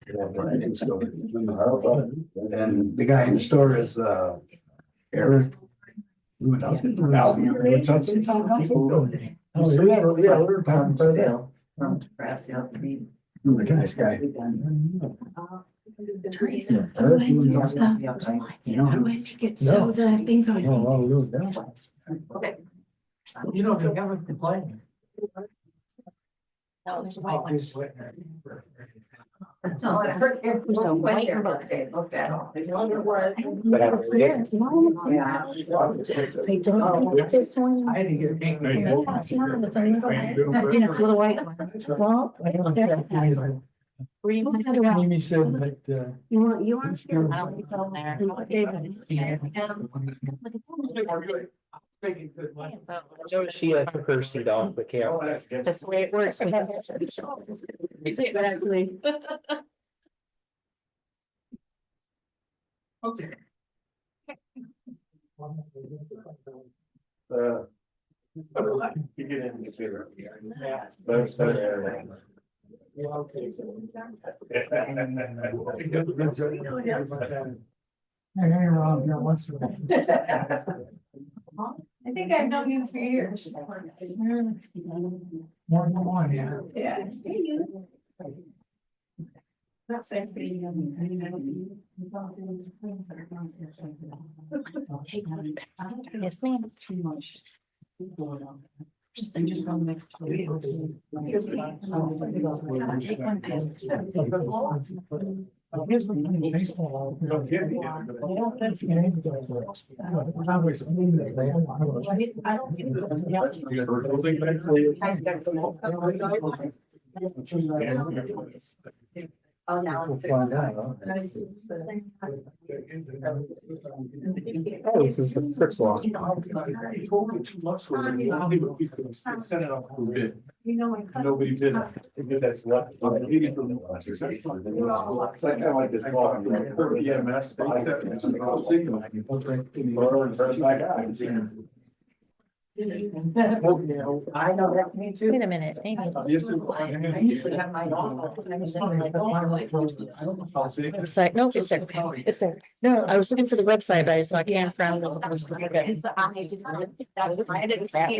And the guy in the store is Eric Lewandowski. Town council. Oh, yeah, we're talking about that. Really nice guy. Teresa, how do I do stuff? How do I think it's so the things on? Okay. You know, they haven't complained. No, there's a white one. No, I heard it was So when white their or birthday looked at all. I don't think this one. I had to get a big. No, it's not, it's a little white. It's a little white one. Well, there. Mimi said that, You want. I don't think so there. She took her seat off the camera. That's the way it works. Exactly. Okay. You get in the computer. Yeah. Yeah, okay. I hang around here once in a while. I think I've known you for years. More than one, yeah. Yeah. Not saying for you. Take one back. Yes, ma'am. Too much. I just want to make sure. Take one Oh, now. We'll find out. Oh, this is the Fritz law. He told me 2 months ago, that he could send it out for bid. You know, I. Nobody did it. That's what. Like I like this law. EMS, they step into the cost. I know, that's me too. Wait a minute, Amy. Yes. I usually have my own. Website, no, it's there, it's there. No, I was looking for the website, but I saw I can't find it. Okay. I didn't see that.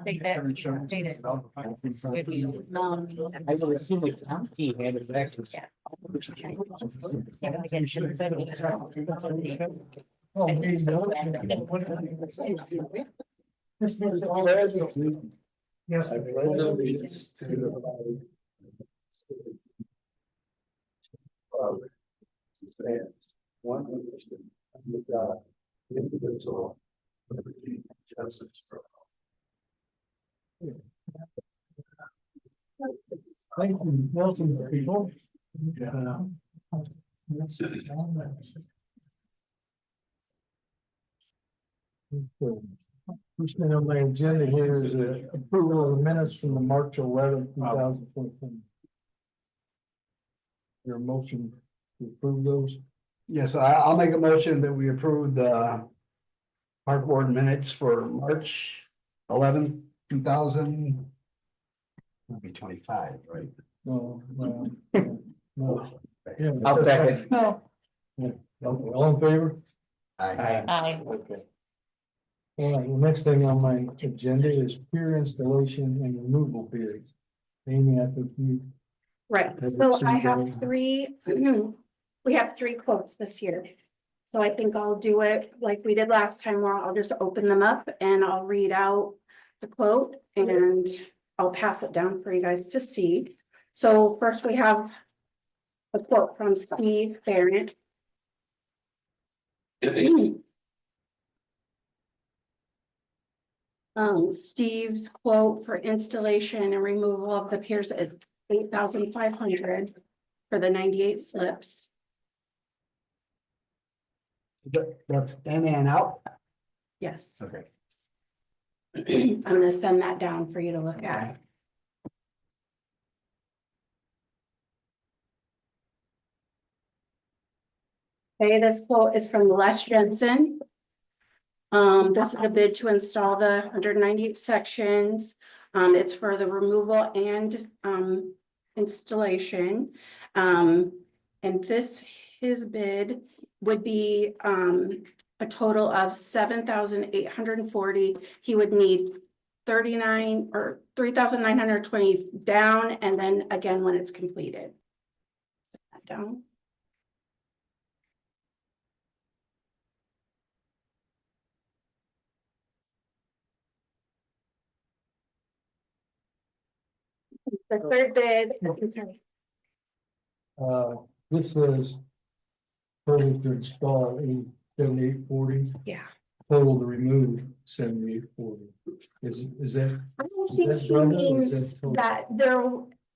Take that. Take it. I will assume the county handed it back to. Oh, he's Yes. One. Individual. Justice for. Thank you, welcome people. First thing on my agenda here is approval of the minutes from the March 11th, 2014. Your motion to approve those? Yes, I'll make a motion that we approve the park board minutes for March 11th, 2025, right? No, no. Yeah, I'll second. No. all in favor? Aye. Aye. Okay. All right, the next thing on my agenda is pier installation and removal periods. Amy, I think you. Right, so I have three, we have 3 quotes this year. So I think I'll do it like we did last time, where I'll just open them up and I'll read out the quote and I'll pass it down for you guys to see. So first we have a quote from Steve Barrett. Steve's quote for installation and removal of the piers is $8,500 for the 98 slips. That's in and out. Yes, Okay. I'm gonna send that down for you to look at. Okay, this quote is from Les Jensen. This is a bid to install the 198 sections It's for the removal and installation. And his bid would be a total of 7,840. He would need 39 or 3,920 down, and then again when it's completed. Down. The third bid. This says. Total to install 7840, Yeah. total to remove 7840. Is that? I don't Is think that he Brenda or is means that total? that there,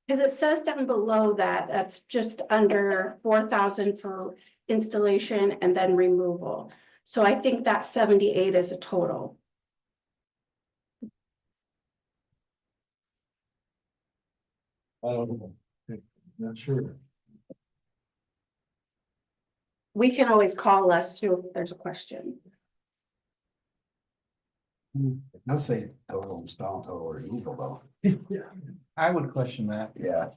because it says down below that, that's just under 4,000 for installation and then removal. So I think that 78 is a total. I don't know. Not sure. We can always call Les too if there's a question. Let's say total install, total removal though. Yeah. I would question that. Yeah,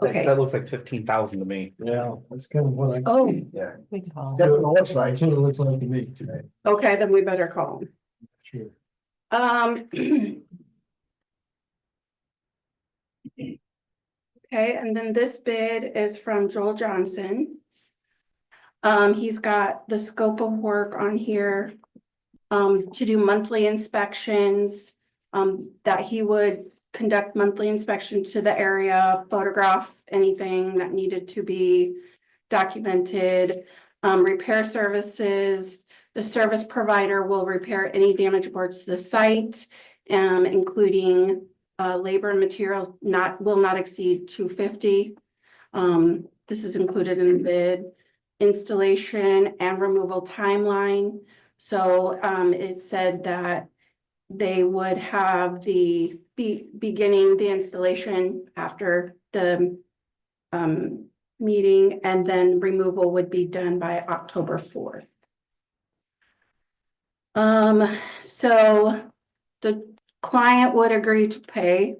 Okay. That looks like 15,000 to me. Yeah, that's kind of what I. Oh, yeah. We can call. That's what it looks like. That's what it looks like to me today. okay, then we better call him. Sure. Okay, and then this bid is from Joel Johnson. He's got the scope of work on here. To do monthly inspections, that he would conduct monthly inspection to the area, photograph anything that needed to be documented. Repair services, the service provider will repair any damage boards to the site, including labor and materials will not exceed $250. This is included in the bid. Installation and removal timeline. So it said that they would have beginning the installation after the meeting, and then removal would be done by October 4th. So the client would agree to pay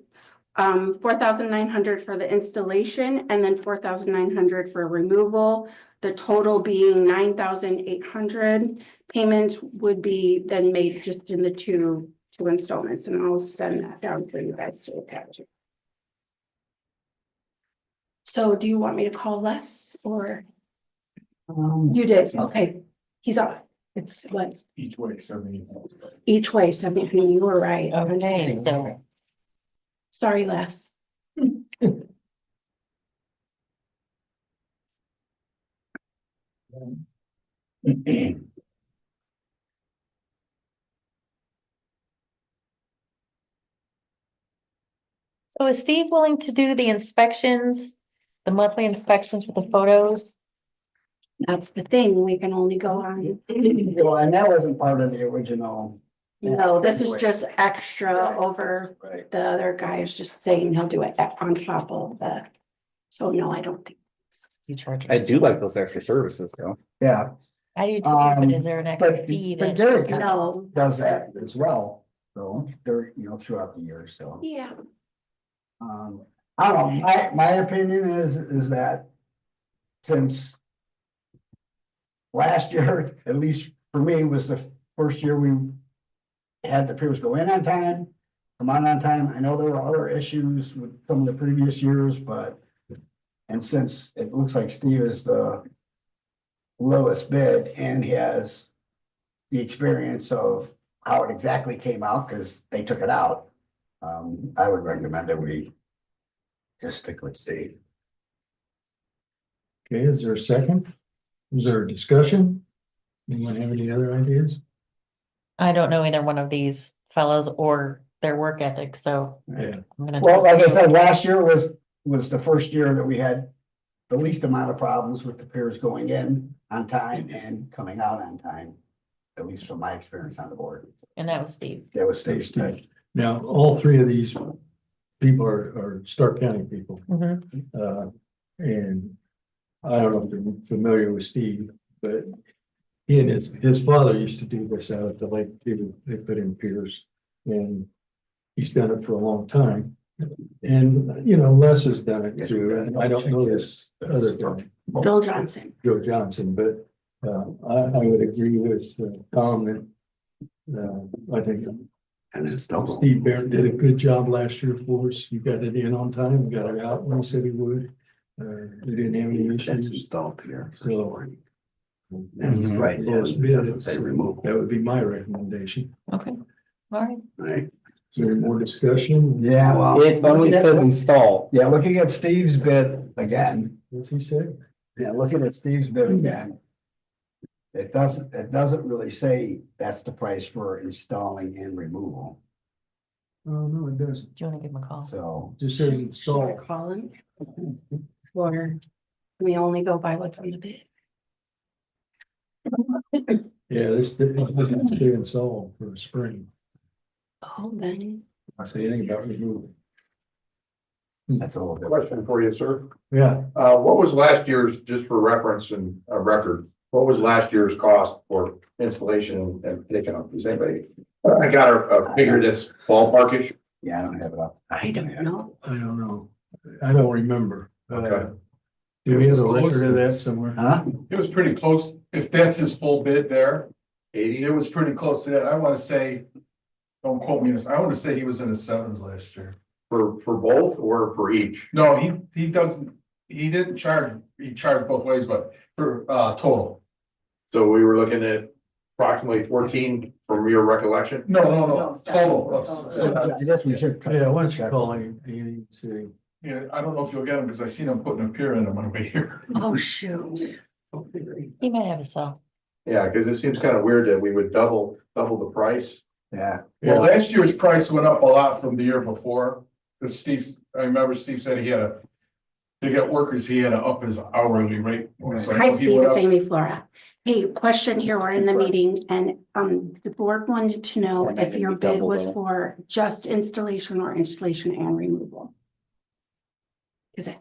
$4,900 for the installation and then $4,900 for removal. The total being $9,800. Payments would be then made just in the two installments, and I'll send that down for you guys to look at. So do you want me to call Les or you did? Okay, he's on. It's what Each way, 70. each way. So I mean, you were right. I'm Okay, sorry. so Sorry, Les. So is Steve willing to do the inspections, the monthly inspections with the photos? That's the thing. We can only go on. Well, and that wasn't part of the original. No, this is just extra over. Right. The other guy is just saying he'll do it on top of the. So no, I don't think. He charges. I do like those extra services, though. Yeah, I do too, but Um, is there an extra but- fee but that? Gary- No, does that as well, so they're, throughout the year, so. yeah, I don't know, my opinion is that since last year, at least for me, was the first year we had the piers go in on time, come on time. I know there were other issues with some of the previous years, but and since it looks like Steve is the lowest bid and he has the experience of how it exactly came out, because they took it out, I would recommend that we just stick with Steve. Okay, is there a second? Is there a discussion? Anyone have any other ideas? I don't know either one of these fellows or their work ethic, so Yeah. I'm gonna. Well, like I said, last year was the first year that we had the least amount of problems with the piers going in on time and coming out on time. At least from my experience on the board. And that was Steve. That was Thanks, Steve. Steve. Now, all three of these people are Stark County people. Mhm. And I don't know if you're familiar with Steve, but he and his father used to do this out at the lake too. They put in piers and He's done it for a long time. And, you know, Les has done it too, and I don't know this other guy, Bill Johnson. Joe Johnson, but, I would agree with Tom that, I think And it's double. Steve Barrett did a good job last year for us. He got it in on time, got it out when he said he would. We didn't have any That's issues. installed here. So- That's right, yeah, Lowest it bid, doesn't say remove. That would be my recommendation. Okay, all right. Right, Is there any more discussion? yeah, well. It only says install. Yeah, looking at Steve's bid again, What's he say? yeah, looking at Steve's bid again. It doesn't really say that's the price for installing and removal, Oh, no, it doesn't. Do you want to give him a call? so. Just says Should I install. call him? Or we only go by what's on the bid? Yeah, this doesn't say install for the spring. Oh, then, I say anything about removal. That's a little bit. Question for you, sir. Yeah, What was last year's, just for reference and a record, what was last year's cost for installation and taking up? Does anybody? I got a figure that's ballparkish. Yeah, I don't have it up. I don't know. I don't know. I don't remember. Okay. Do we have a record of that somewhere? Huh? It was pretty close, if that's his full bid there, it was pretty close to that, I wanna say. Don't quote me, on this. I wanna say he was in the sevens last year. For both or for each? No, he doesn't, he didn't charge, he charged both ways, but for total. So we were looking at approximately 14 from your recollection? No, No, total. I guess we should. Yeah, why don't you call him? You see. Yeah, I don't know if you'll get him, because I seen him putting a pier in him on the way here. Oh, shoot. He might have a cell. Yeah, because it seems kind of weird that we would double the price. Yeah, Well, last year's price went up a lot from the year before, because I remember Steve said he had to get workers, he had to up his hourly rate. So I Hi, know he Steve, went it's up. Amy Flora. Hey, question here, we're in the meeting and the board wanted to know That might if be your bid double was the- for just installation or installation and removal. Is it?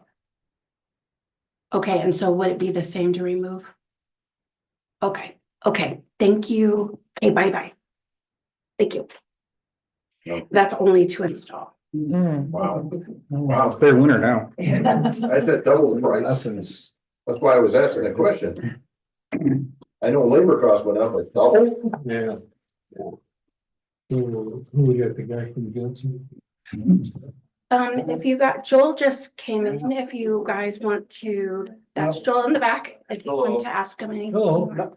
Okay, and so would it be the same to remove? Okay, thank you. Okay, bye. Thank you. That's only to install. Mm. Wow. Wow, it's their winter now. That's at double the price. lessons. That's why I was asking the question. I know labor costs went up, but double? Yeah. Who we got, the guy from Johnson? If you got, Joel just came in, if you guys want to, that's Joel in the back, if you want to ask him anything. Hello. more.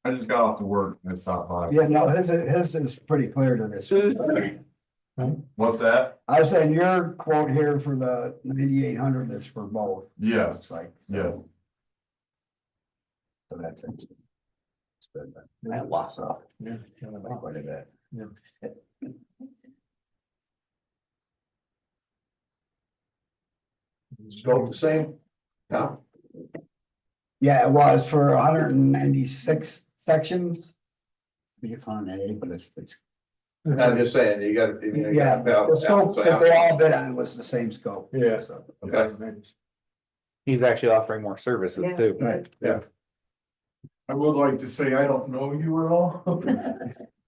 I just got off to work and stopped by. Yeah, no, his is pretty clear to this. What's that? I was saying your quote here for the 9,800 is for both. Yes, It's like. yes. So that's it. It's good, but I lost off Yeah. quite a bit. Scope the same? Yeah. Yeah, it was for 196 sections. I think it's 188, but it's. I'm just saying, you got. Yeah, the scope that they all bid on was the same scope. Yeah. So, Okay. He's actually offering more services too. right. I would like to say I don't know you at all.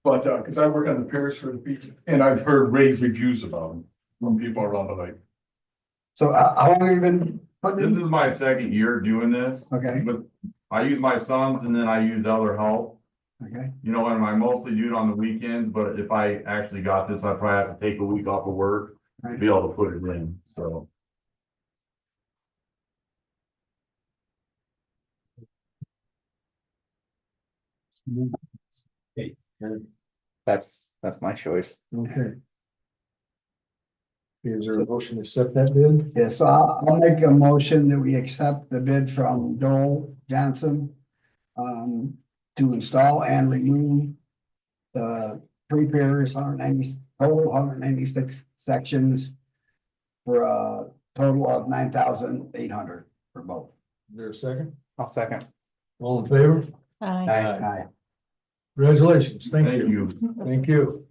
But, because I work on the piers for the beach, and I've heard rave reviews about them from people around the lake. So how long have you been putting This in? is my second year doing this, Okay, but I use my sons and then I use other help. okay. You know, and I mostly do it on the weekends, but if I actually got this, I probably have to take a week off of work to be able to put it in, so. That's my choice. Okay. Is there a motion to accept that bid? Yeah, so I'll make a motion that we accept the bid from Joel Johnson. To install and remove. The three piers, 196 sections. For a total of 9,800 for both. Is there a second? I'll second. All in favor? Aye. Aye. Congratulations. Thank Thank you. you. Thank you.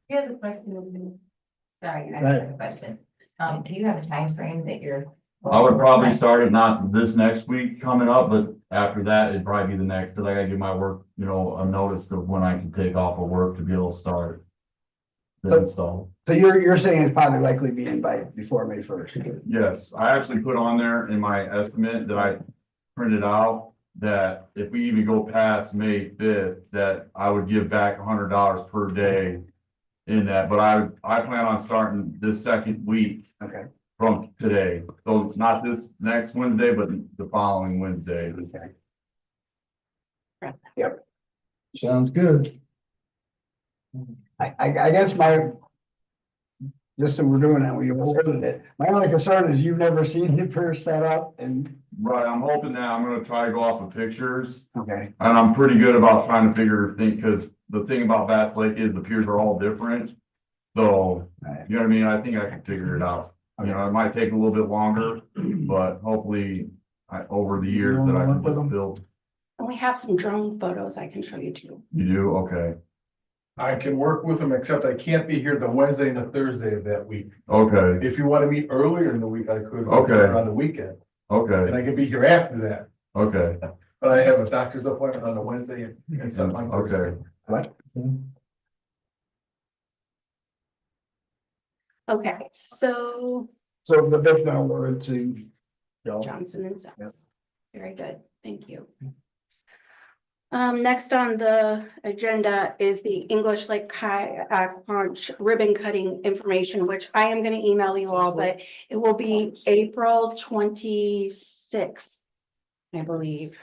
Here's a question. Sorry, I Right. have a question. Do you have a time frame that you're? I would probably start it not this next week coming up, but after that, it'd probably be the next, cause I gotta give my work, you know, a notice of when I can take off of work to be able to start. the install. So you're saying it's probably likely being by before May 1st? Yes, I actually put on there in my estimate that I printed out, that if we even go past May 5th, that I would give back $100 per day in that, but I plan on starting this second week Okay, from today. So not this next Wednesday, but the following Wednesday. okay. Sounds good. I guess just that we're doing that, we awarded it. My only concern is you've never seen the pier set up and, Right, I'm hoping that I'm gonna try to go off of pictures, okay, and I'm pretty good about trying to cause the thing about Bass Lake is the piers are all different. So, Right. you know what I mean? I think I can figure it out. You know, it might take a little bit longer, but hopefully, over the years that I can just build. And we have some drone photos I can show you too. You do? Okay, I can work with them, except I can't be here the Wednesday and the Thursday of that week. okay, If you want to meet earlier in the week, I could. Okay. On the weekend, and okay, I can be here after that, okay, but I have a doctor's appointment on the Wednesday and something on Thursday. okay. what? Okay, so So the bid's been awarded to Joe. Johnson and Yep. Sons. Very good, thank you. Next on the agenda is the English Lake Kayak Launch ribbon cutting information, which I am gonna email you all, but it will be April 26th, I believe.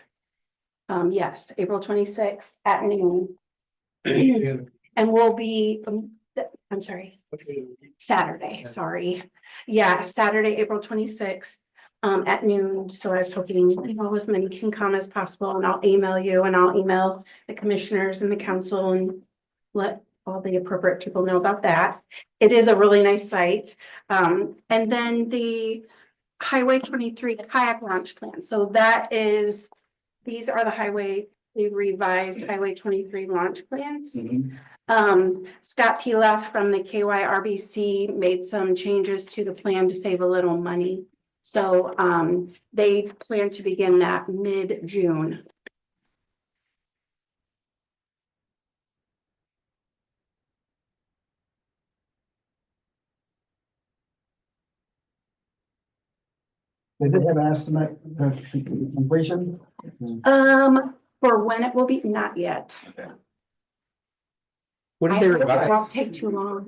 Yes, April 26th at noon. And we'll be, I'm sorry, Saturday, sorry. Yeah, Saturday, April 26th. At noon, so I was hoping, as many can come as possible, and I'll email you, and I'll email the commissioners and the council and let all the appropriate people know about that. It is a really nice site. And then the Highway 23 kayak launch plan, so that is, these are the revised Highway 23 launch plans. Mhm. Scott Pilaf from the KYRBC made some changes to the plan to save a little money. So, they plan to begin that mid-June. Did they have an estimate of completion? For when it will be, not yet. What did I they hope it won't revise? take too long,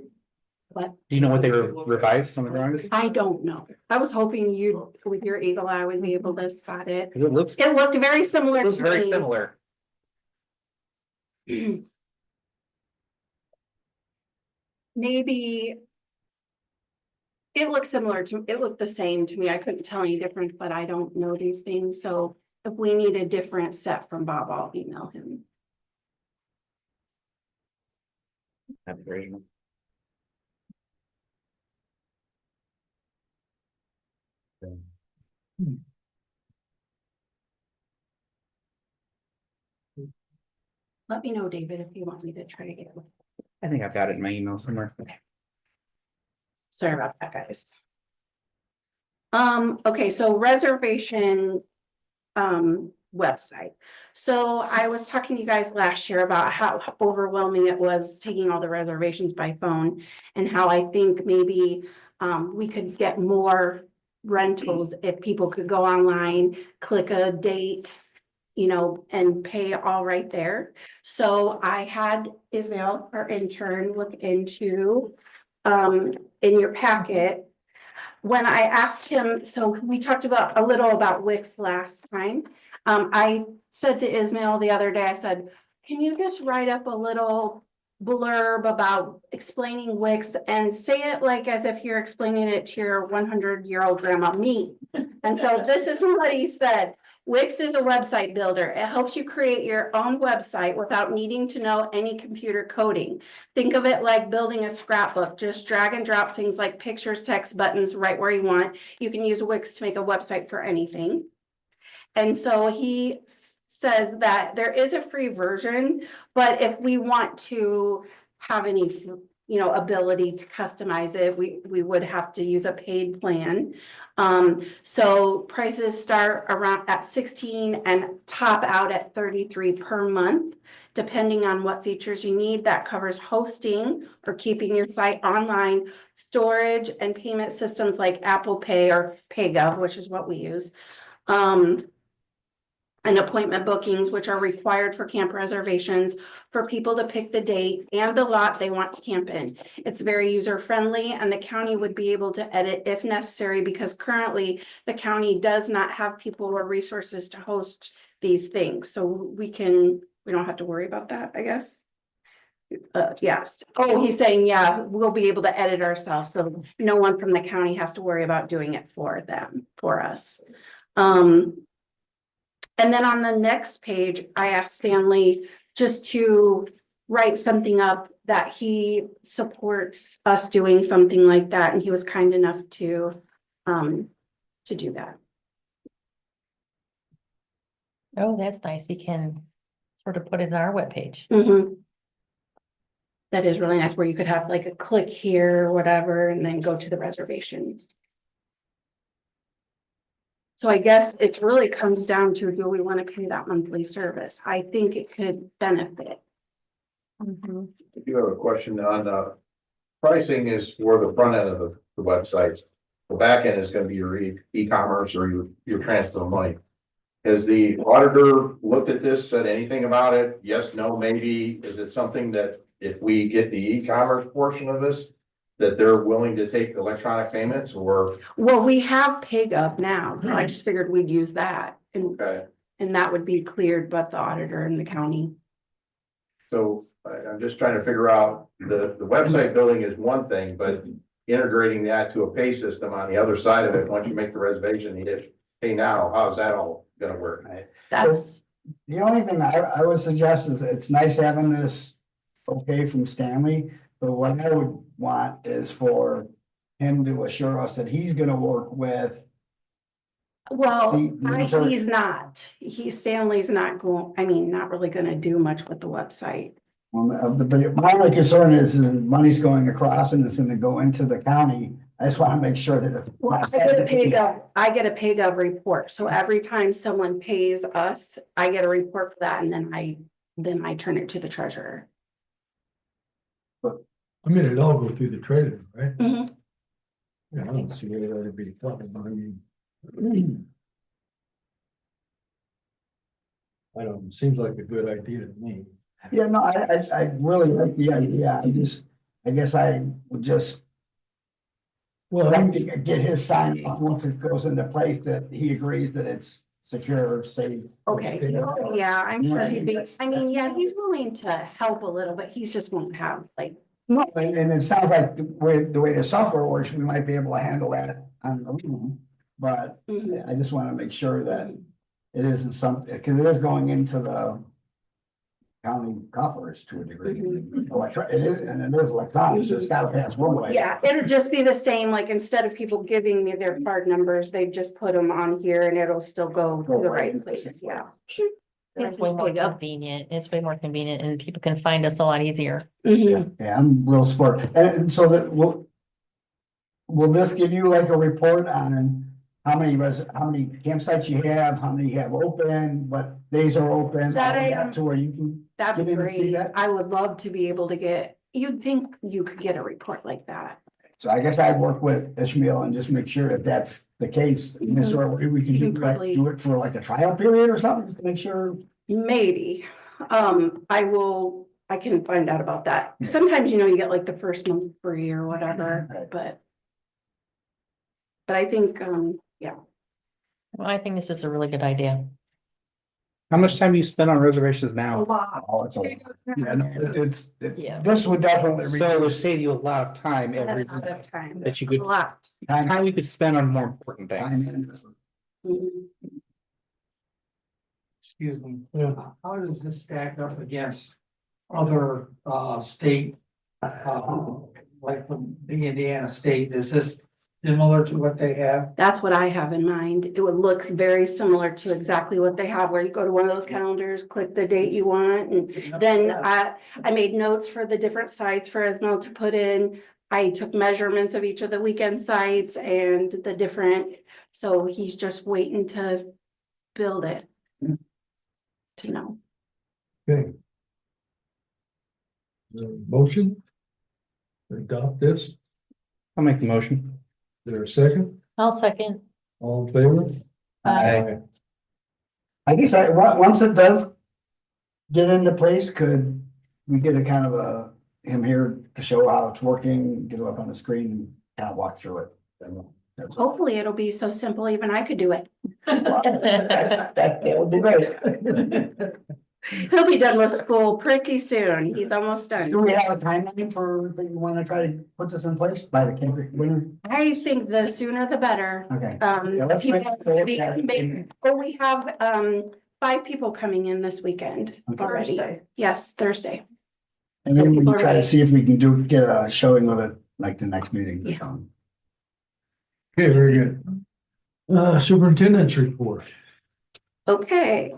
but Do you know what they revised on the drawings? I don't know. I was hoping you, with your eagle eye, would be able to spot it. 'Cause it looks It looked very similar to very me. similar. Maybe. It looked similar to, it looked the same to me. I couldn't tell any difference, but I don't know these things, so if we need a different set from Bob, I'll email him. That'd be great. Let me know, David, if you want me to try to get it. I think I've got it in my email somewhere. Sorry about that, guys. Okay, so reservation website. So I was talking to you guys last year about how overwhelming it was taking all the reservations by phone, and how I think maybe we could get more rentals if people could go online, click a date, and pay all right there. So I had Ismail, our intern, look into in your packet. When I asked him, so we talked about a little about Wix last time. I said to Ismail the other day, I said, can you just write up a little blurb about explaining Wix and say it like as if you're explaining it to your 100-year-old grandma, me. And so this is what he said. Wix is a website builder. It helps you create your own website without needing to know any computer coding. Think of it like building a scrapbook. Just drag and drop things like pictures, text, buttons right where you want. You can use Wix to make a website for anything. And so he says that there is a free version, but if we want to have any ability to customize it. We would have to use a paid plan. So prices start around at 16 and top out at 33 per month, depending on what features you need. That covers hosting or keeping your site online, storage and payment systems like Apple Pay or PayGov, which is what we use. And appointment bookings, which are required for camp reservations for people to pick the date and the lot they want to camp in. It's very user friendly and the county would be able to edit if necessary because currently the county does not have people or resources to host these things. So we don't have to worry about that, I guess. Yes. Oh, he's saying, yeah, we'll be able to edit ourselves. So no one from the county has to worry about doing it for us. And then on the next page, I asked Stanley just to write something up that he supports us doing something like that. And he was kind enough to do that. Oh, that's nice. You can sort of put it in our webpage. Mhm. That is really nice where you could have like a click here or whatever, and then go to the reservation. So I guess it really comes down to, do we want to pay that monthly service? I think it could benefit. Mhm. I do have a question on pricing is for the front end of the websites. The back end is gonna be your e-commerce or your transfer of money. Has the auditor looked at this, said anything about it? Yes, no, maybe? Is it something that if we get the e-commerce portion of this, that they're willing to take electronic payments or? Well, we have PayGov now, so I just figured we'd use that and Okay, that would be cleared by the auditor in the county. so I'm just trying to figure out, the website building is one thing, but integrating that to a pay system on the other side of it, once you make the reservation, you hit pay now, how's that all gonna work? That's, The only thing I would suggest is it's nice having this okay from Stanley, but what I would want is for him to assure us that he's gonna work with. well, The- he's not, Stanley's not not really gonna do much with the website. But my only concern is the money's going across and it's gonna go into the county. I just wanna make sure that. Well, I get a PayGov report, so every time someone pays us, I get a report for that, and then I turn it to the treasurer. I mean, it all go through the treasurer, right? Mhm. Yeah, I don't see where that'd be a problem. I don't, it seems like a good idea to me. Yeah, no, I really like the idea. I guess I would just Well, like to get his sign off once it goes into place that he agrees that it's secure, safe. Okay, yeah, I'm sure he'd be, yeah, he's willing to help a little, but he just won't have like. No, and it sounds like the way the software works, we might be able to handle that on our own. But Mhm. I just want to make sure that it isn't something, because it is going into the county coffers to a degree. It is, and it is electronic, so it's got to pass one way. Yeah, it'll just be the same, like instead of people giving me their card numbers, they just put them on here and it'll still go to the right places, yeah. It's way more convenient. It's way more convenient and people can find us a lot easier. Mhm. Yeah, I'm real sport. And so that will this give you like a report on how many campsites you have, how many you have open, what days are open? That I all am- To where you can, That'd be Get in and see great. that? I would love to be able to you'd think you could get a report like that. so I guess I'd work with Ishmael and just make sure that that's the case. And this way we can You do can like, probably- do it for like a trial period or something, just to make sure. Maybe, I can find out about that. Sometimes, you get like the first month free or whatever, Right. but I think, yeah. Well, I think this is a really good idea. How much time do you spend on reservations A now? lot. Oh, it's yeah, no, Yeah. this would definitely. So it would save you a lot of time A every lot of time. that you A could, lot. time you could spend on more important things. Mhm. Excuse me, Yeah. how does this stack up against other state? Like from the Indiana state, is this similar to what they have. That's what I have in mind. It would look very similar to exactly what they have, where you go to one of those calendars, click the date you want, and then I made notes for the different sites for Esmo to put in. I took measurements of each of the weekend sites and the different, so he's just waiting to build it. To know. Okay. Motion? to adopt this? I'll make the motion. Is there a second? I'll second. All in favor? Aye. I guess once it does get into place, could we get a kind of him here to show how it's working, get it up on the screen, and kind of walk through it? That's all. Hopefully it'll be so simple, even I could do it. That would be great. He'll be done with school pretty soon. He's almost Do done. we have a timeline for, that you want to try to put this in place by the winter? I think the sooner the better. Okay. Yeah, let's People, make- we have 5 people coming in this weekend Okay. already. Yes, Thursday. And So then we people can are try to ready. see if we can get a showing of it, like the next meeting. Yeah. Okay, very good. Superintendent's report. Okay.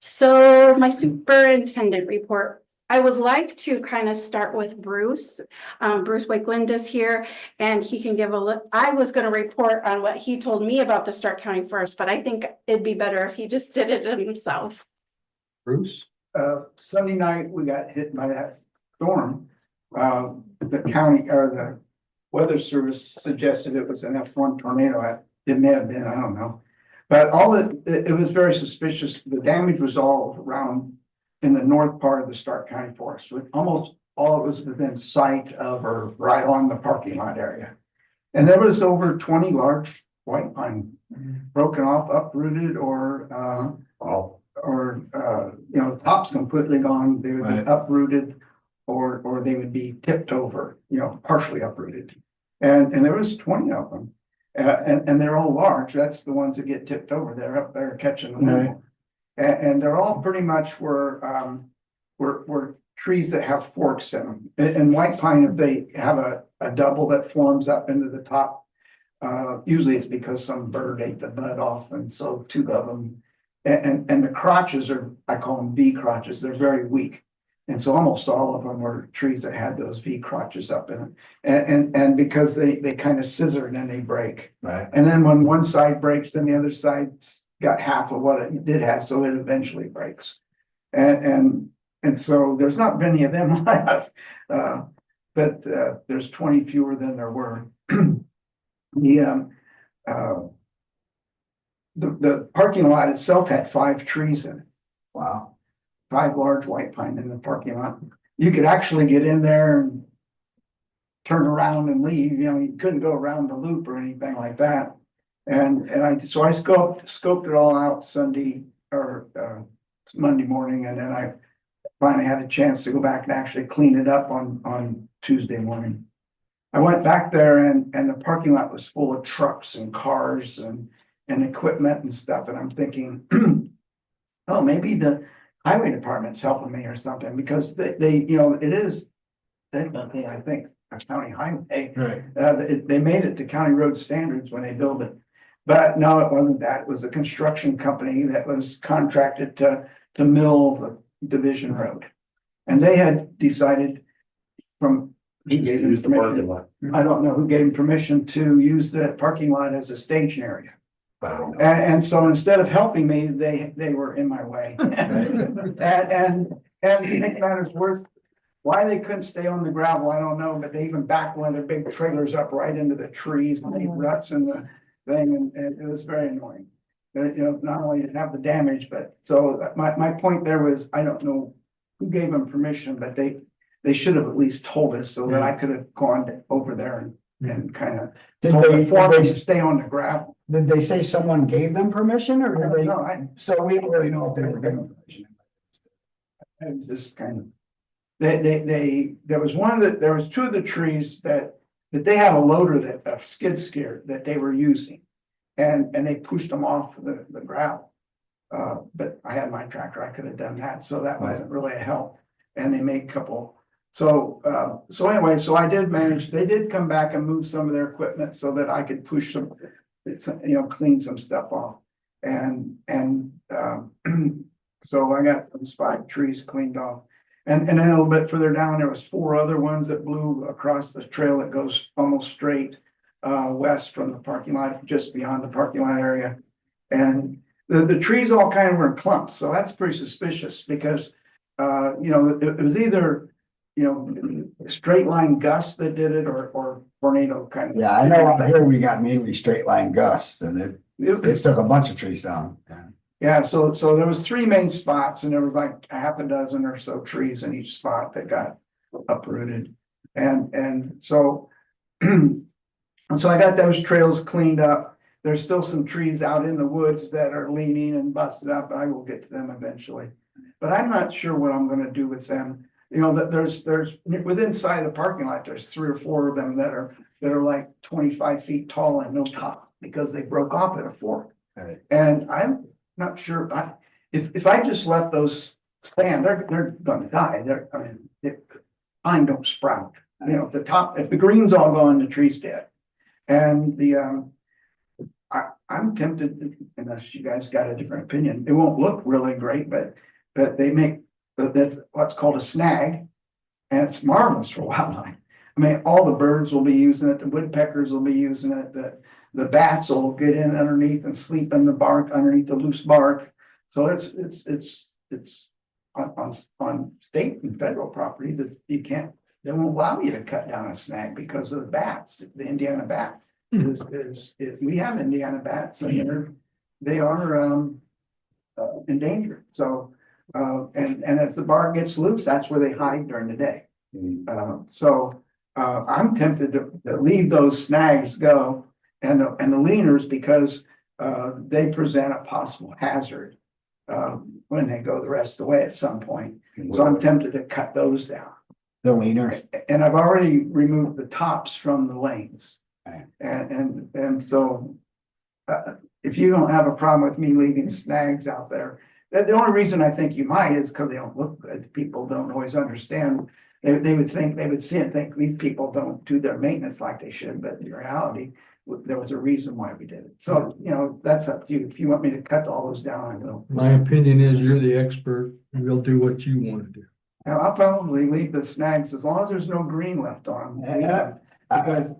So my superintendent report, I would like to kind of start with Bruce. Bruce Wakeland is here and he can give I was going to report on what he told me about the Stark County first, but I think it'd be better if he just did it himself. Bruce? Sunday night, we got hit by that storm. The county or the weather service suggested it was an F1 tornado. It may have been, I don't know. But it was very suspicious. The damage was all around in the north part of the Stark County forest. With almost all of it was within sight of or right on the parking lot area. And there was over 20 large white pine broken off, uprooted, or the tops completely gone. They would be Right. uprooted or they would be tipped over, partially uprooted. And there was 20 of them. And they're all large. That's the ones that get tipped over. They're up there catching the wind. Right. And they're all pretty much were trees that have forks in them. And white pine, if they have a double that forms up into the top, usually it's because some bird ate the bud off, and so 2 of them. And the crotches are, I call them V crotches. They're very weak. And so almost all of them were trees that had those V crotches up in it. And because they kind of scissor and then they break. Right. And then when one side breaks, then the other side's got half of what it did have, so it eventually breaks. And so there's not many of them left. But there's 20 fewer than there were. The parking lot itself had 5 trees in it. Wow. 5 large white pine in the parking lot. You could actually get in there and turn around and leave, you couldn't go around the loop or anything like that. And I scoped it all out Sunday or Monday morning, and then I finally had a chance to go back and actually clean it up on Tuesday morning. I went back there and the parking lot was full of trucks and cars and equipment and stuff, and I'm thinking, oh, maybe the highway department's helping me or something, because they it is technically, I think, a county highway. Right. They made it to county road standards when they built it. But no, it wasn't that. It was a construction company that was contracted to mill the division road. And they had decided who gave them Use the parking permission. lot. I don't know who gave them permission to use the parking lot as a staging area. Wow. And so instead of helping me, they were in my way. And to make matters worse, why they couldn't stay on the gravel, I don't know, but they even backed one of their big trailers up right into the trees and made ruts in the thing, and it was very annoying. Not only to have the damage, but so my point there was, I don't know who gave them permission, but they should have at least told us so that I could have gone over there and kind of Did told the foreman to they, stay on the gravel. did they say someone gave them permission, or did they? No, So we don't really know if they were given permission. And just kind of, there was 2 of the trees that they had a loader a skid steer that they were using. And they pushed them off the gravel. But I had my tractor, I could have done that, so that wasn't really a help. And they made a couple So anyway, so I did manage, they did come back and move some of their equipment so that I could push some, clean some stuff off. And, so I got those 5 trees cleaned off. And then a little bit further down, there was 4 other ones that blew across the trail that goes almost straight west from the parking lot, just beyond the parking lot area. And the trees all kind of were in clumps, so that's pretty suspicious because, it was either, straight line gusts that did it or tornado kind of. Yeah, I know out here we got mainly straight line gusts and it took a bunch of trees down. Yeah. Yeah, so there was 3 main spots and there was like a half a dozen or so trees in each spot that got uprooted. And so, so I got those trails cleaned up. There's still some trees out in the woods that are leaning and busted up. I will get to them eventually. But I'm not sure what I'm gonna do with them. That there's within inside the parking lot, there's 3 or 4 of them that are like 25 feet tall and no top because they broke off at a fork. Right. And I'm not sure, if I just let those stand, they're gonna die. Pine don't sprout. If the green's all gone, the tree's dead. And I'm tempted, unless you guys got a different opinion, it won't look really great, but they make, that's what's called a snag. And it's marvelous for wildlife. I mean, all the birds will be using it, the woodpeckers will be using it, the bats will get in underneath and sleep in the bark, underneath the loose bark. So it's on state and federal property that you can't, they won't allow you to cut down a snag because of the bats, the Indiana bat. We have Indiana bats and they are endangered. So and as the bark gets loose, that's where they hide during the day. I'm tempted to leave those snags go and the leaners because they present a possible hazard when they go the rest of the way at some point. So I'm tempted to cut those down. The leaner. And I've already removed the tops from the lanes. Right. And so if you don't have a problem with me leaving snags out there, the only reason I think you might is because they don't look good. People don't always understand. They would see it, think these people don't do their maintenance like they should, but in reality, there was a reason why we did it. So, that's up to you. If you want me to cut all those down, I will. My opinion is you're the expert, and we'll do what you want to do. Now, I'll probably leave the snags as long as there's no green left on them. Because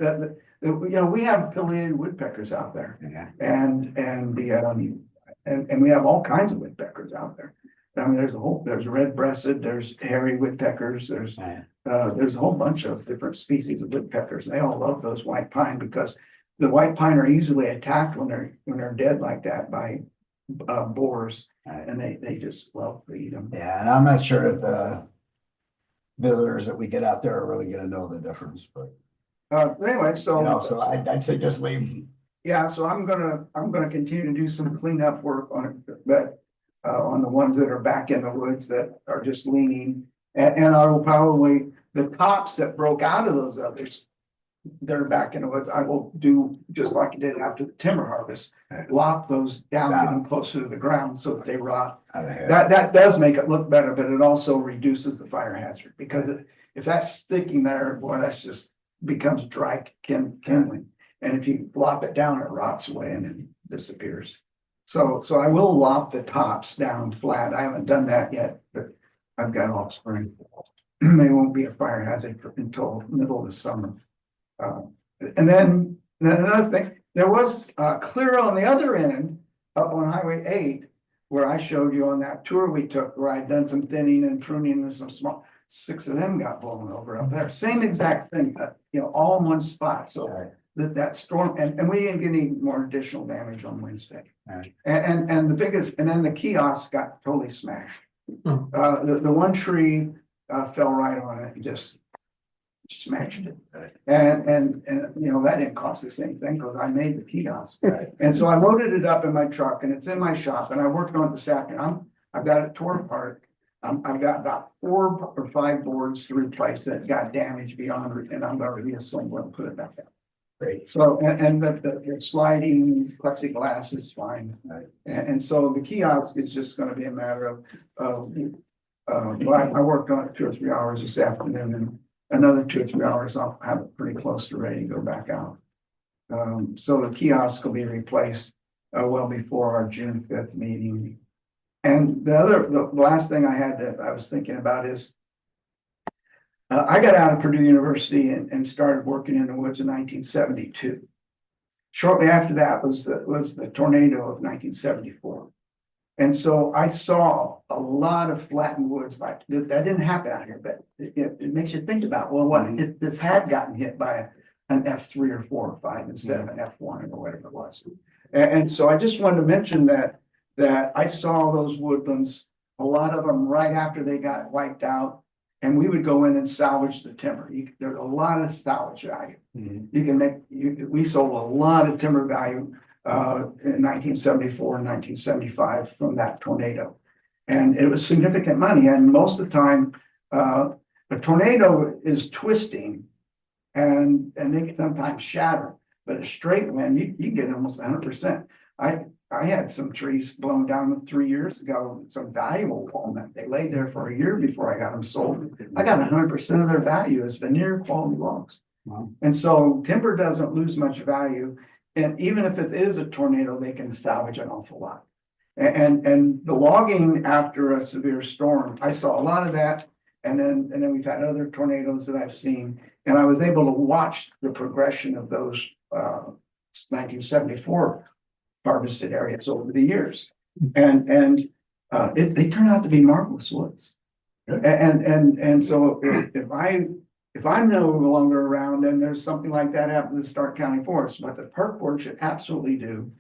we have pileated woodpeckers out there. Yeah. And we have all kinds of woodpeckers out there. I mean, there's red-breasted, there's hairy woodpeckers, there's a whole bunch of different species of woodpeckers. They all love those white pine because the white pine are easily attacked when they're dead like that by boars, and they just love to eat them. Yeah, and I'm not sure if the visitors that we get out there are really gonna know the difference, but Anyway, so I'd say just leave. Yeah, so I'm gonna continue to do some cleanup work on it, but on the ones that are back in the woods that are just leaning. And I will probably, the tops that broke out of those others that are back in the woods, I will do just like I did after the timber harvest. Lop those down, get them closer to the ground so that they rot. That does make it look better, but it also reduces the fire hazard because if that's sticking there, boy, that's just becomes dry kindling. And if you lop it down, it rots away and it disappears. So I will lop the tops down flat. I haven't done that yet, but I've got offspring. They won't be a fire hazard until middle of the summer. And then another thing, there was clear on the other end up on Highway 8, where I showed you on that tour we took, where I'd done some thinning and pruning and some small, 6 of them got blown over up there. Same exact thing, all in one spot. So that storm, and we didn't get any more additional damage on Wednesday. Right. And the biggest, and then the kiosk got totally smashed. The one tree fell right on it and just smashed it. And that didn't cost us anything because I made the kiosk. Right. And so I loaded it up in my truck and it's in my shop and I worked on it this afternoon. I've got it torn apart. I've got about 4 or 5 boards to replace that got damaged beyond, and I'm going to reassemble and put it back out. Great. So, and the sliding plexiglass is fine. Right. And so the kiosk is just going to be a matter of well, I worked on it 2 or 3 hours this afternoon and another 2 or 3 hours, I'll have it pretty close to ready to go back out. So the kiosk will be replaced, well before our June 5th meeting. And the last thing I had that I was thinking about is I got out of Purdue University and started working in the woods in 1972. Shortly after that was the tornado of 1974. And so I saw a lot of flattened woods that didn't happen out here, but it makes you think about, well, what if this had gotten hit by an F3 or 4 or 5 instead of an F1 or whatever it was. And so I just wanted to mention that I saw those woodlands, a lot of them right after they got wiped out. And we would go in and salvage the timber. There's a lot of salvage value. You can we sold a lot of timber value in 1974 and 1975 from that tornado. And it was significant money. And most of the time, a tornado is twisting and they can sometimes shatter. But a straight wind, you get almost 100%. I had some trees blown down 3 years ago, some valuable walnut. They laid there for a year before I got them sold. I got 100% of their value as veneer quality logs. Wow. And so timber doesn't lose much value. And even if it is a tornado, they can salvage an awful lot. And the logging after a severe storm, I saw a lot of that. And then we've had other tornadoes that I've seen. And I was able to watch the progression of those 1974 harvested areas over the years. And they turn out to be marvelous woods. And so if I'm no longer around and there's something like that happen to the Stark County Forest, what the park board should absolutely do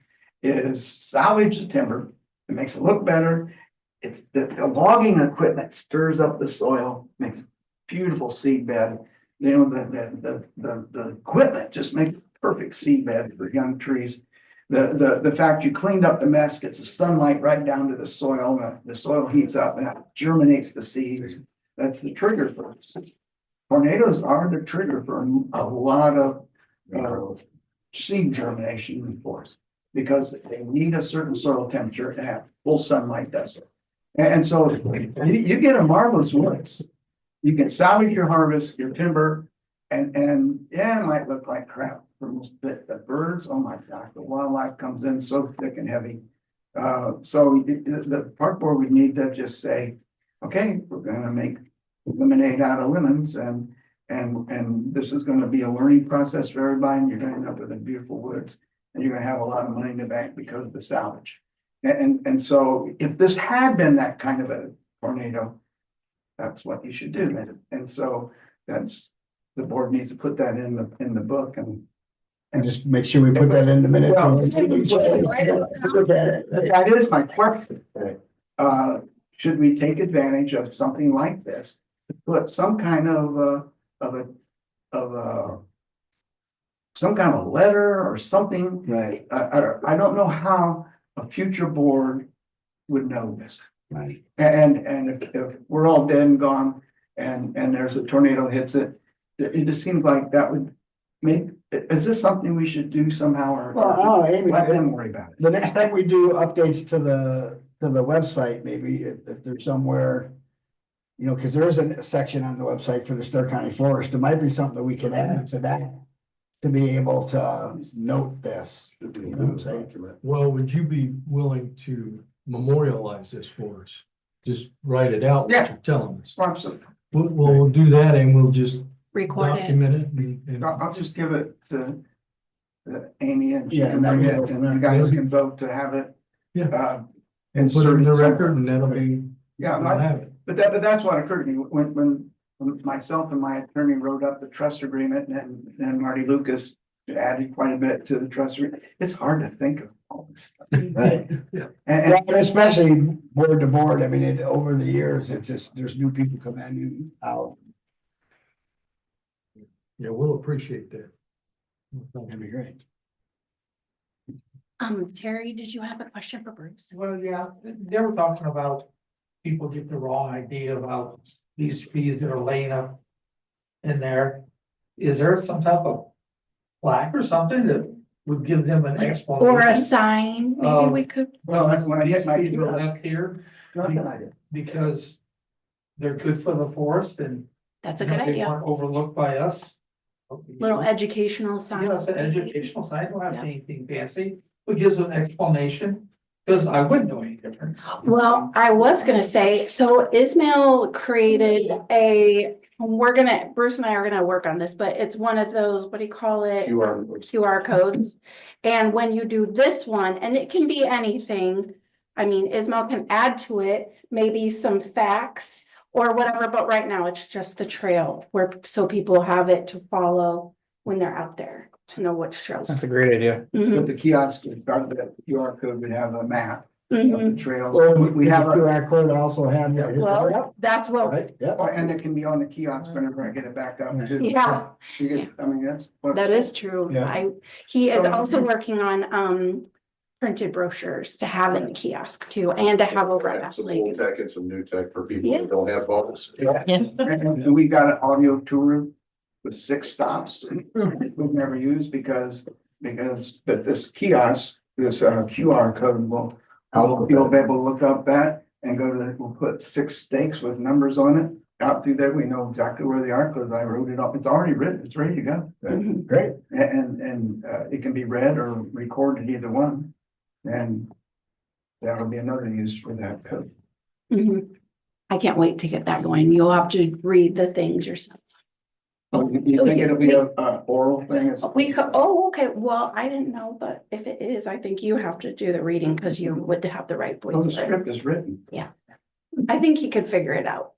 is salvage the timber. It makes it look better. It's the logging equipment stirs up the soil, makes beautiful seed bed. You know, the equipment just makes perfect seed bed for young trees. The fact you cleaned up the mess, gets the sunlight right down to the soil, the soil heats up and it germinates the seeds. That's the trigger for it. Tornadoes are the trigger for a lot of seed germination in the forest because they need a certain soil temperature to have full sunlight does it. And so you get a marvelous woods. You can salvage your harvest, your timber, and yeah, it might look like crap for most, but the birds, oh my gosh, the wildlife comes in so thick and heavy. So the park board would need to just say, okay, we're gonna make lemonade out of lemons and this is gonna be a learning process for everybody and you're gonna end up with a beautiful woods and you're gonna have a lot of money in the bank because of the salvage. And so if this had been that kind of a tornado, that's what you should do. And so that's, the board needs to put that in the book and just make sure we put that in the minutes. Well, that is my question. Should we take advantage of something like this? To put some kind of some kind of letter or something. Right, I don't know how a future board would know this. right. And if we're all dead and gone and there's a tornado hits it, it just seems like that would make, is this something we should do somehow or Well, I don't know, Amy, let them worry about it? the next time we do updates to the website, maybe if there's somewhere, you know, because there is a section on the website for the Stark County Forest, there might be something that we can add to that to be able to note this, you know what I'm saying? Well, would you be willing to memorialize this for us? Just write it out, what Yeah. you're telling us. Absolutely. We'll do that and we'll just Record it. document it and I'll just give it to Amy and she Yeah, can and then bring we'll it go from and there. you guys can vote to have it. Yeah. and put it in the inserted record somewhere. and that'll be, Yeah, we'll have it. but that's what occurred to me when myself and my attorney wrote up the trust agreement and Marty Lucas added quite a bit to the trust agreement. It's hard to think of all this stuff. Right, And and especially board to board, I mean, over the years, it's just, there's new people come in and out, Yeah, we'll appreciate that. that'd be great. Terry, did you have a question for Bruce? Well, yeah, they were talking about people get the wrong idea about these trees that are laying up in there. Is there some type of plaque or something that would give them an explanation? Or a sign, maybe we could, well, that's when I These hit my trees are kiosk. left here Nothing I did. because they're good for the forest and. That's a you know, good they idea. weren't overlooked by us. Little educational Yeah, signs. it's an educational sign, don't have Yeah. anything fancy, but gives an explanation, because I wouldn't know any different. Well, I was gonna say, so Ismail created Bruce and I are gonna work on this, but it's one of those, what do you call it? QR codes. And when you do this one, and it can be anything, I mean, Ismail can add to it, maybe some facts or whatever, but right now it's just the trail where, so people have it to follow when they're out there, to know which trails. That's a great idea. Mhm, But the kiosk, part of the QR code would have a map of mhm. the trails. Or We have a, QR code also have. Well, that's what, Right, yeah. and it can be on the kiosk whenever I get it back up too. yeah. You get, I mean, that's. what- That is true. Yeah. He is also working on printed brochures to have in the kiosk too, and to have over at West Some old Lake. tech and some new tech for people that don't have phones. Yes. And we got an audio tour with 6 stops we've never used because, but this kiosk, this QR code will, you'll be able to look up that and go to, we'll put 6 stakes with numbers on it. Out through there, we know exactly where they are because I wrote it up. It's already written, it's ready to go. Mhm. Great. And it can be read or recorded, either one. And that'll be another use for that code. Mhm. I can't wait to get that going. You'll have to read the things yourself. Oh, you think it'll be a oral thing? We could, okay, well, I didn't know, but if it is, I think you have to do the reading because you would have the right Oh, the voice. for it. script is written. I think he could figure it out.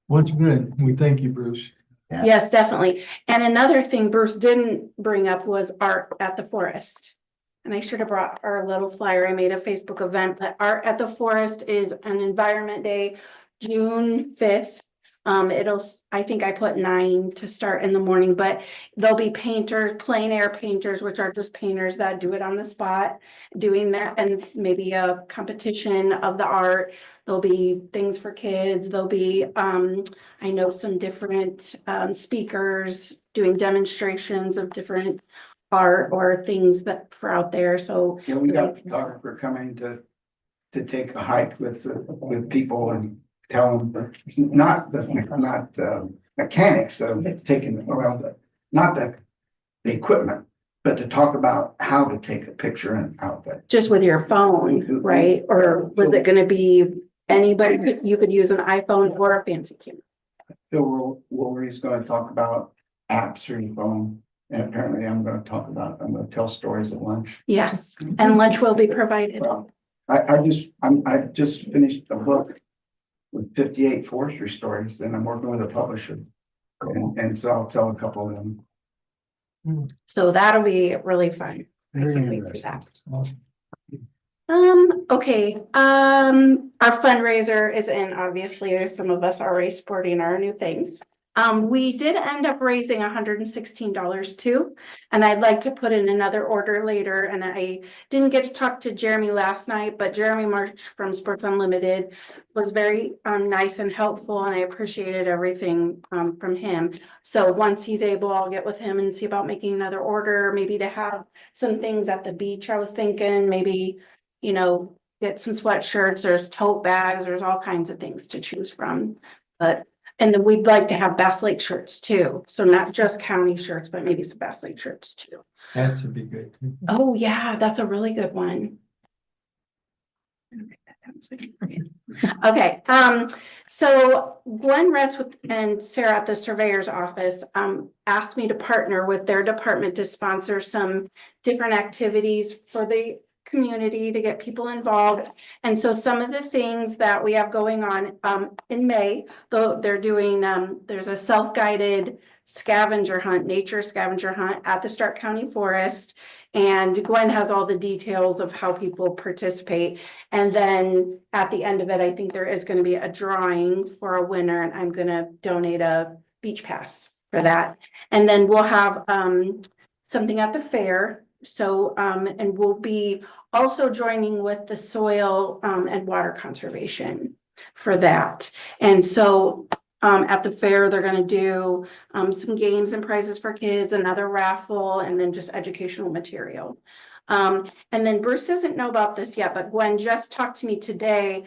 What's good? We thank you, Bruce. Yeah. Yes, definitely. And another thing Bruce didn't bring up was art at the forest. And I should have brought our little flyer. I made a Facebook event, but Art at the Forest is an Environment Day, June 5th. I think I put 9 to start in the morning, but there'll be painters, plein air painters, which are just painters that do it on the spot, doing that, and maybe a competition of the art. There'll be things for kids. There'll be, I know some different, speakers doing demonstrations of different art or things that for out there. So Yeah, we got a photographer coming to take a hike with people and tell them, not mechanics of taking them around, not the equipment, but to talk about how to take a picture and out there. just with your phone, right? Or was it gonna be anybody, you could use an iPhone or a fancy camera? Phil Wolvery's gonna talk about apps for your phone, and apparently I'm gonna tell stories at lunch. Yes, and lunch will be provided. I just finished a book with 58 forestry stories, and I'm working with a publisher. And so I'll tell a couple of them. So that'll be really fun. I Very can't wait for interesting. that. Okay, our fundraiser is in, obviously, some of us are already sporting our new things. We did end up raising $116 too, and I'd like to put in another order later, and I didn't get to talk to Jeremy last night, but Jeremy March from Sports Unlimited was very nice and helpful, and I appreciated everything from him. So once he's able, I'll get with him and see about making another order, maybe to have some things at the beach. I was thinking maybe, you know, get some sweatshirts, there's tote bags, there's all kinds of things to choose from. And then we'd like to have Bass Lake shirts too. So not just county shirts, but maybe some Bass Lake shirts too. That should be good. Oh, yeah, that's a really good one. Okay, so Gwen Retz and Sarah at the surveyor's office asked me to partner with their department to sponsor some different activities for the community to get people involved. And so some of the things that we have going on in May, though they're doing there's a self-guided scavenger hunt, nature scavenger hunt at the Stark County Forest. And Gwen has all the details of how people participate. And then at the end of it, I think there is going to be a drawing for a winner, and I'm going to donate a beach pass for that. And then we'll have something at the fair. So, and we'll be also joining with the soil and water conservation for that. And so at the fair, they're going to do some games and prizes for kids, another raffle, and then just educational material. And then Bruce doesn't know about this yet, but Gwen just talked to me today.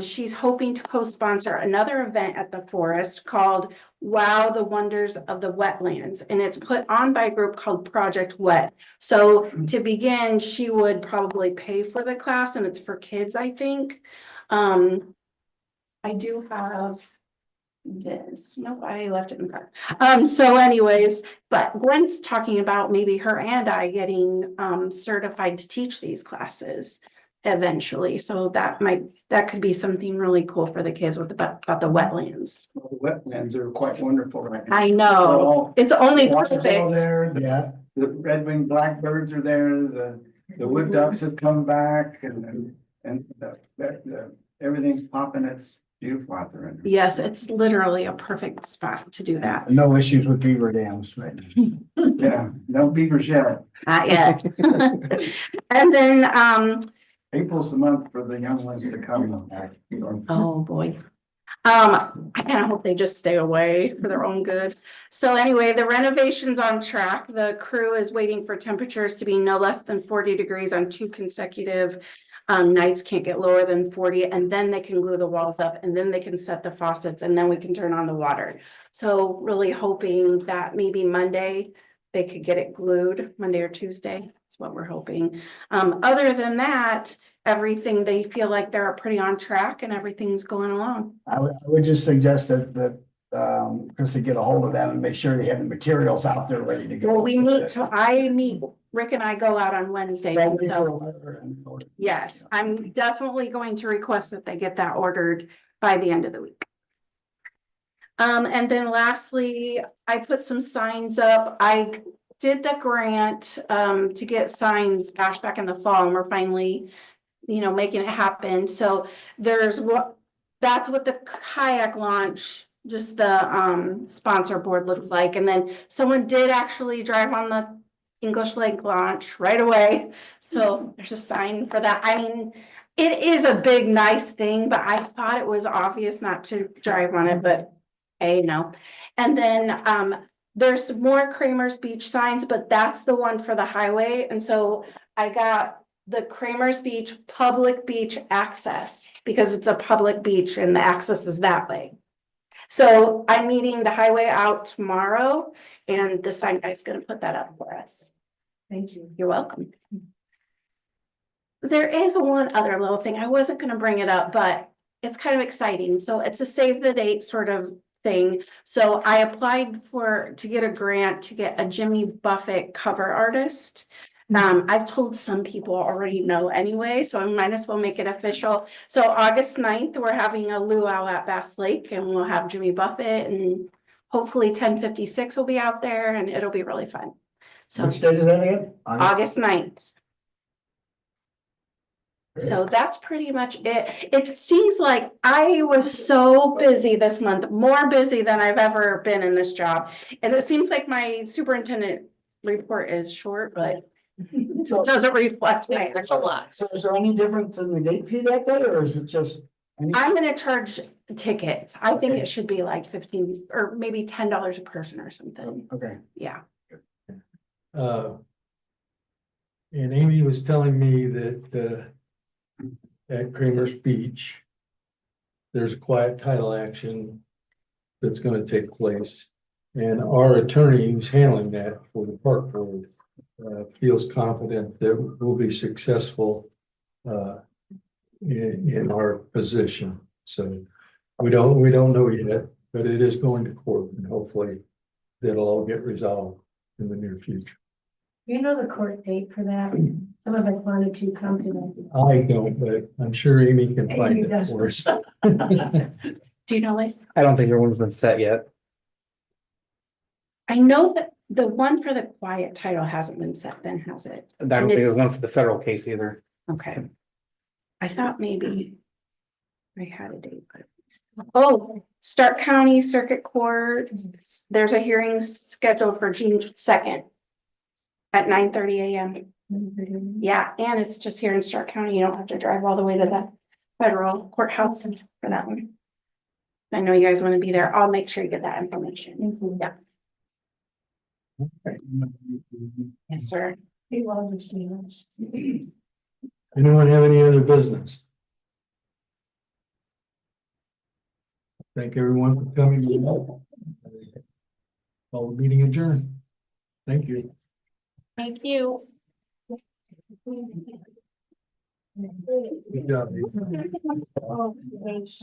She's hoping to co-sponsor another event at the forest called Wow, the Wonders of the Wetlands. And it's put on by a group called Project Wet. So to begin, she would probably pay for the class and it's for kids, I think. I do have this. Nope, I left it in the car. So anyways, but Gwen's talking about maybe her and I getting certified to teach these classes eventually. So that could be something really cool for the kids with about the wetlands. Well, the wetlands are quite wonderful right now. I know, it's only Water's all perfect. there, Yeah, the red-winged blackbirds are there, the wood ducks have come back and everything's popping, it's beautiful out there. Yes, it's literally a perfect spot to do that. no issues with beaver dams, right? Yeah, no beavers yet. Not yet. And then, April's the month for the young ones to come. oh, boy. I kind of hope they just stay away for their own good. So anyway, the renovation's on track. The crew is waiting for temperatures to be no less than 40 degrees on 2 consecutive nights, can't get lower than 40, and then they can glue the walls up, and then they can set the faucets, and then we can turn on the water. So really hoping that maybe Monday they could get it glued, Monday or Tuesday. That's what we're hoping. Other than that, everything, they feel like they're pretty on track and everything's going along. I would just suggest that Chris to get a hold of them and make sure they have the materials out there ready to go. Well, Rick and I go out on Wednesday. So yes, I'm definitely going to request that they get that ordered by the end of the week. And then lastly, I put some signs up. I did the grant to get signs back in the fall, and we're finally, making it happen. So that's what the kayak launch, just the sponsor board looks like. And then someone did actually drive on the English Lake launch right away. So there's a sign for that. I mean, it is a big, nice thing, but I thought it was obvious not to drive on it, but hey, no. And then there's some more Kramer's Beach signs, but that's the one for the highway. And so I got the Kramer's Beach public beach access because it's a public beach and the access is that way. So I'm meeting the highway out tomorrow and the sign guy's gonna put that up for us. Thank you. You're welcome. There is one other little thing. I wasn't gonna bring it up, but it's kind of exciting. So it's a save the date sort of thing. So I applied to get a grant to get a Jimmy Buffett cover artist. I've told some people already know anyway, so I might as well make it official. So August 9th, we're having a luau at Bass Lake and we'll have Jimmy Buffett and hopefully 1056 will be out there and it'll be really fun. So Which date is that again? August 9th. So that's pretty much it. It seems like I was so busy this month, more busy than I've ever been in this job. And it seems like my superintendent report is short, but it doesn't reflect my actual lot. So is there any difference in the gate fee that day, or is it just? I'm gonna charge tickets. I think Okay. it should be like 15 or maybe $10 a person or something. Okay. Yeah. And Amy was telling me that, at Kramer's Beach, there's a quiet title action that's gonna take place. And our attorney who's handling that for the park board, feels confident that we'll be successful, in our position. So we don't know yet, but it is going to court and hopefully that'll all get resolved in the near future. You know the court date for that? Some of us wanted to come to that. I don't, but I'm sure Amy can find Amy it does. for us. Do you know it? I don't think everyone's been set yet. I know that the one for the quiet title hasn't been set then, has it? I don't think there's one for the federal case either. Okay. I thought maybe I had a date, but. Oh, Stark County Circuit Court, there's a hearing scheduled for June 2nd. At 9:30 a.m. Yeah, and it's just here in Stark County. You don't have to drive all the way to the federal courthouse for that one. I know you guys want to be there. I'll make sure you get that information. Yeah. Yes, sir. He understands. Anyone have any other business? Thank everyone for coming. Call the meeting adjourned. Thank you. Thank you. Good job. Oh, thanks.